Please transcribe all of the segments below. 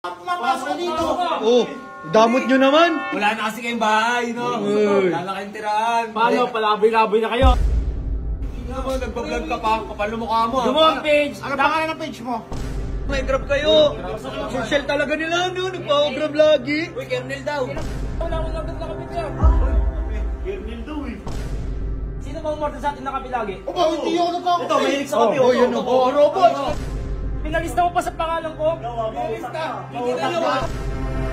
Pumapasok dito. Oh, damot nyo naman. Wala na kasi kayong bahay, no? Wala na kayong tirahan. Paano? Palaboy-laboy na kayo. Hindi naman, nagbablog ka pa. Kapal mo mukha mo. Gumawa ang page. Ano pangalan ng page mo? May grab kayo. Social talaga nila, no? Nagpa-grab lagi. Uy, Kernel daw. Wala akong nagdang nakapit yan. Kernel daw eh. Sino ba umorder sa atin nakapit lagi? O ba, hindi ako nagkakapit. Ito, mahilig sa kape. Oh, yun, oh. Robot. Pinalista mo pa sa pangalan ko? Pinalista. Hindi na naman.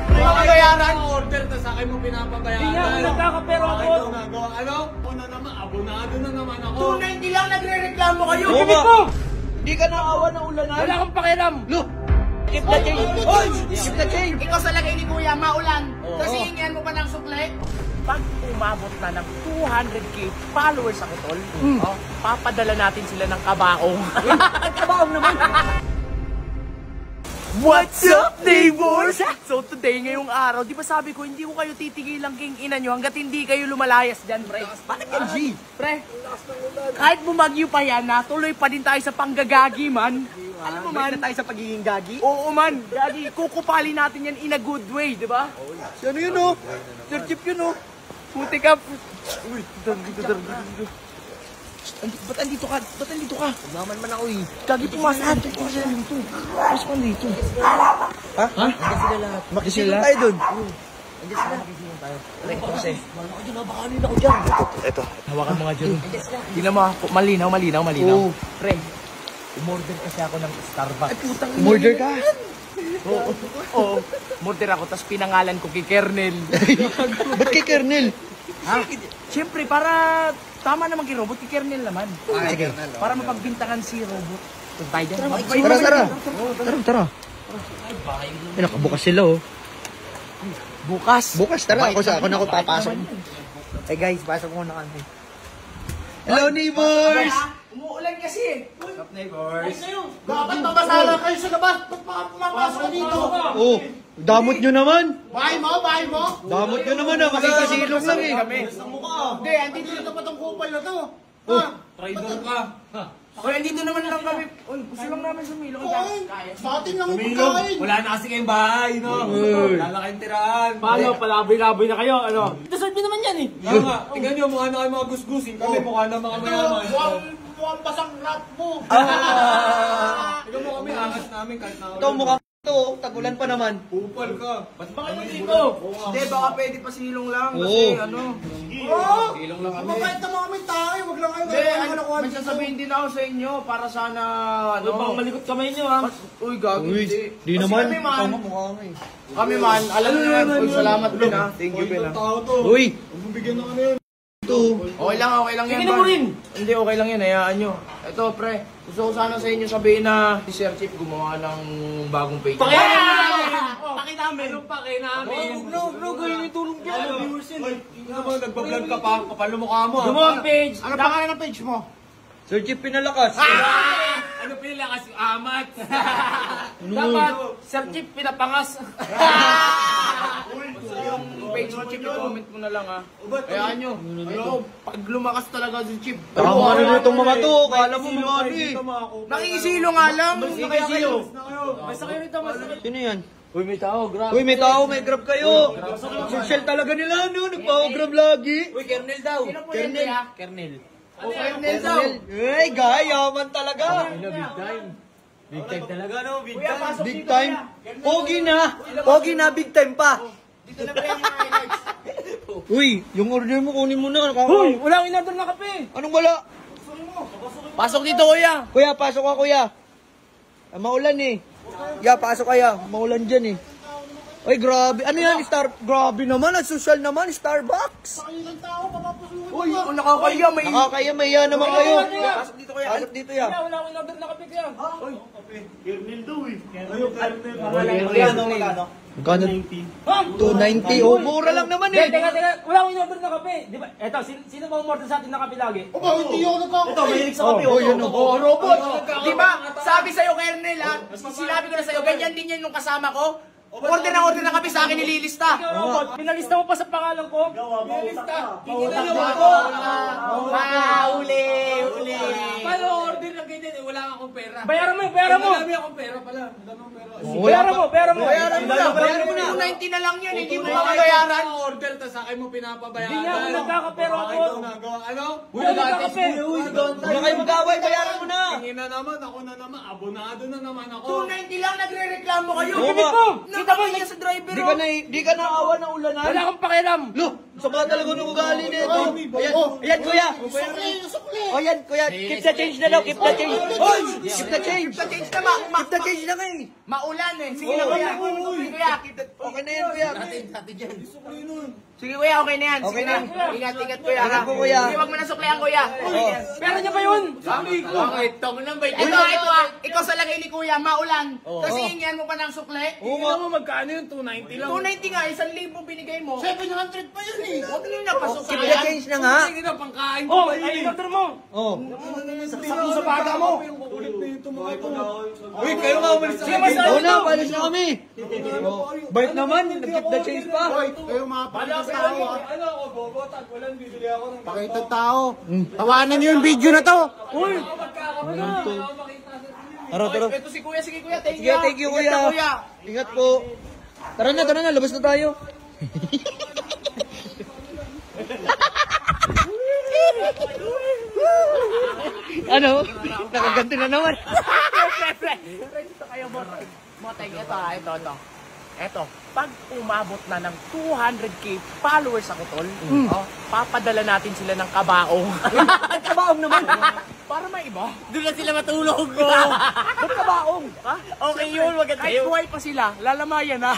Pinapabayaran. Order na sa akin mo pinapabayaran. Hindi nga ako nagkakapero ako. Ano? Una naman, abonado na naman ako. 290 lang nagre-reklamo kayo. Oo Gimik ba? ko! Hindi ka naawa ng ulanan. Wala akong pakialam. Look, skip the chain. Oy, skip the chain. Ikaw sa lagay ni Kuya, maulan. Kasi hingihan mo pa ng sukle. Pag umabot na ng 200k followers ako, tol, papadala natin sila ng kabaong. Kabaong naman. What's up, neighbors? So today, ngayong araw, di ba sabi ko, hindi ko kayo titigilan king ina nyo hanggat hindi kayo lumalayas dyan, pre. Bakit yan, G? Pre, kahit bumagyo pa yan, tuloy pa din tayo sa panggagagi, man. Alam mo, man, tayo sa pagiging gagi. oo, man, gagi, kukupali natin yan in a good way, di ba? Ano yun, oh? Sir Chip yun, oh. Puti ka. Uy, ba't andito ka? Ba't andito ka? Naman man ako, eh. Gagi, pumasok dito. Pumasok ka dito. Ha? Andiyan sila lahat. Makisila tayo dun. Andiyan sila. Pre, kasi. Ito, hawakan mo nga dyan. Tingnan mo, malinaw. Oo. Pre, umorder kasi ako ng Starbucks. Umorder ka? Oo, umorder ako, tapos pinangalan ko kay Kernel. Ba't kay Kernel? Ha? Siyempre, para tama naman kay Robot, kay Kernel naman. Sige. Para mapagbintangan si Robot. Tayo dyan. Tara. Ay, nakabukas sila, oh. Bukas. Bukas, tara. Ako na ako papasok. Eh guys, pasok muna kami. Hello, neighbors! Umuulan kasi. Stop, neighbors. Dapat mabasala kayo sa labas. Ba't pumapasok dito? Oh, damot nyo naman. Bahay mo? Damot nyo naman, ah. Makikasilong lang, eh. Hindi, andito na pa itong kupal na to. Traidor ka. Okay, andito naman lang kami. Uy, gusto lang namin sumilong. Sa atin lang yung Tumilong. pagkain. Wala na kasi kayong bahay, no? Wala na kayong tirahan. Paano? Palaboy-laboy na kayo. Ano? Deserve nyo naman yan eh. Kaya nga, tingnan nyo, mukha na kayo mga gusgusin. Kami mukha na mga mayaman. Mukhang basang rap mo. Tingnan mo kami, angas namin kahit na. Ito, mukhang ito, oh. Tagulan pa naman. Upal ka. Ba't ba kayo dito? Hindi, baka pwede pa silong lang. Oo. Kasi ano. Silong lang kami. Mabait naman kami tayo. Wag lang kayo. Hindi, may sasabihin din ako sa inyo para sana Ano bang malikot kamay nyo ha? Uy, gagi. Uy, Hindi. di Kasi naman. Kami man, Mukha nga, eh. kami man, alam nyo yan. Uy, salamat din ha. Thank you, Ben ha. Tao to. Uy, Huwag mo bigyan na kami yun. ito. Okay lang yan. Tingnan mo Bar. rin. Hindi, okay lang yan. Hayaan nyo. Ito, pre. Gusto ko sana sa inyo sabihin na si Sir Chip gumawa ng bagong page. Paki namin. Anong paki namin? No, gawin yung tulong dyan. Hindi naman, nagbablog ka pa. Kapal mo mukha mo. Gumawa ang page. Ano pangalan ng page mo? Sir Chip pinalakas. Ano pila kasi amat? Dapat Sir Chip pinapangas. Yung page mo, Chip, i-comment mo na lang ha. Hayaan nyo. Ano, pag lumakas talaga si Chip. Ang ano na itong mga to, kala mo mga ano, eh. Nakikisilo nga lang. Nakikisilo. Basta kayo rito, basta kayo. Sino yan? Uy, may tao, grab. Uy, may tao, may grab kayo. Social talaga nila, no? Nagpa-grab lagi. Uy, Kernel daw. Kernel. Kernel. Kernel daw. Eh, guy, yaman talaga. Big time talaga, no? Big Kuya, pasok Big dito, time. kuya. Pogi na. Pogi na, big time pa. Dito na pre yung highlights. Uy, yung order mo, kunin mo na. Uy, wala akong inador na kape. Anong wala? Pasok dito, kuya. Kuya, pasok ka, kuya. Maulan, eh. Ya, pasok kaya. Maulan dyan, eh. Uy, grabe. Ano yan? Grabe naman. Ang social naman. Starbucks. Ilang tao papapasukin. Uy, nakakaya. May Nakakaya, may yan naman kayo. Pasok dito, kuya. Pasok dito, ya. Wala akong inador na kape kaya. Kernel daw eh. Ayun, Kernel. Magkano? 290. Oh, mura lang naman, eh. Teka. Wala akong inador na kape. Di ba? Eto, sino ba umorder sa atin na kape lagi? O ba, hindi ako nagkakapit. Ito, mahilig sa kape. Oh, yun, oh. Robot. Di ba? Sabi sa'yo, Kernel ha. Sinabi ko na sa'yo, ganyan din yan nung kasama ko. Order ng kape sa akin nililista. Robot, pinalista mo pa sa pangalan ko? Uli. Paano order ng ganyan? Eh, wala akong pera. Bayaran mo, bayaran mo! Marami akong pera pala. Damang pera. Bayaran mo, bayaran mo! Bayaran mo na. 290 na lang yan, hindi mo Bayaran. makabayaran. Order, tas sa akin mo pinapabayaran. Hindi nga ako nagkakapero ako. Ikaw nagawa. Ano? Uy, nagkakape! Huwag na kayo mag-away, bayaran mo na. Tingin na naman, ako na naman. Abonado na naman ako. 290 lang nagre-reklamo kayo. Oo Gimik nga. mo! Nakakaya sa driver. Di ka naawa ng ulanan. Wala akong pakialam! Lo, sama talaga ng ugali na ito. Ayan, kuya. O yan, kuya. Keep the change na daw, keep the change. Oy, keep the change. Sa change na Keep the change na kayo. maulan eh. Sige na kuya. Sige kuya. Okay na yan, kuya. Sige kuya, okay na yan. Okay Sige na. Ingat kuya. Ingat po, kuya. Sige, wag mo na suklihan kuya. Pera niya ba yun? Bakit? Tong nang ba? Ito ikaw sa lagay ni kuya, maulan. Kasi hingihan mo pa ng sukle. Tingnan mo magkano yun? 290 lang. 290 nga, 1,000 binigay mo. 700 pa yun eh. Huwag nyo napasok Keep the change na nga. Sige na, pangkain ko Oh, pa ay, yun. order mo! Oh. Saksak mo sa baga mo. Ulit na ito mga ito. Uy, kayo nga umalis Sige, mas Oo na, palis na kami. Bait naman, keep the change pa. Kayo mga pakitang tao ah. Ano ako, bobotat. Walang bibili ako ng Pakitang tao. Tawanan niyo yung video na to. Uy. Tara. Ito si kuya, sige kuya. Thank Sige, you. thank you, Ingat ka, kuya. kuya. Ingat po. Tara na, labas na tayo. Ano? Nakaganti na naman. Ito kayo, Moteng. Ito. Eto, pag umabot na ng 200k followers ako, tol, papadala natin sila ng kabaong. Kabaong naman. Para may iba. Doon na sila matulog. Ba't kabaong? Okay yun, wag kahit buhay pa sila, lalamayan na.